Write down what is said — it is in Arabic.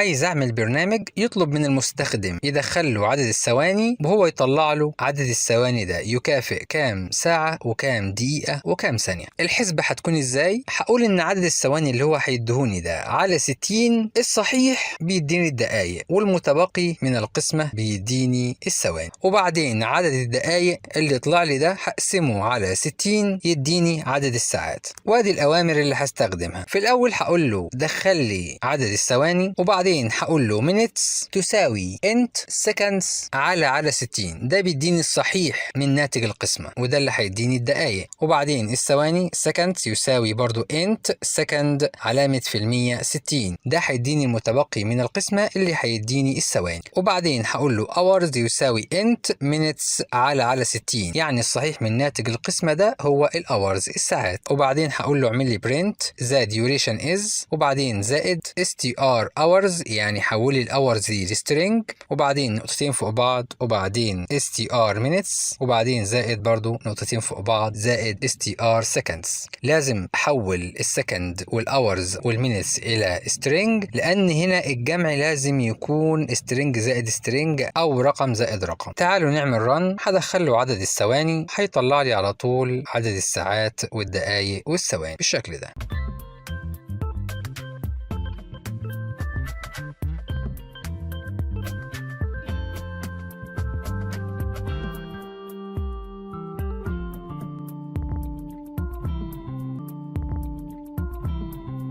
عايز اعمل برنامج يطلب من المستخدم يدخل له عدد الثواني وهو يطلع له عدد الثواني ده يكافئ كام ساعة وكام دقيقة وكام ثانية. الحسبة هتكون ازاي؟ هقول ان عدد الثواني اللي هو هيدهوني ده على 60 الصحيح بيديني الدقايق، والمتبقي من القسمة بيديني الثواني، وبعدين عدد الدقايق اللي طلع لي ده هقسمه على 60 يديني عدد الساعات. وادي الأوامر اللي هستخدمها. في الأول هقول له دخل لي عدد الثواني، وبعدين هقول له minutes تساوي int seconds على 60، ده بيديني الصحيح من ناتج القسمة وده اللي هيديني الدقايق. وبعدين الثواني seconds يساوي برضو int second علامة في المية 60، ده هيديني المتبقي من القسمة اللي هيديني الثواني. وبعدين هقول له hours يساوي int minutes على 60، يعني الصحيح من ناتج القسمة ده هو الأورز الساعات. وبعدين هقول له اعمل لي print the duration is، وبعدين زائد str hours يعني حول لي الاورز دي لسترينج، وبعدين نقطتين فوق بعض، وبعدين str minutes، وبعدين زائد برضو نقطتين فوق بعض زائد str seconds. لازم احول السكند والاورز والمينتس الى string، لان هنا الجمع لازم يكون string زائد string او رقم زائد رقم. تعالوا نعمل run. هدخل له عدد الثواني، هيطلع لي على طول عدد الساعات والدقايق والثواني بالشكل ده.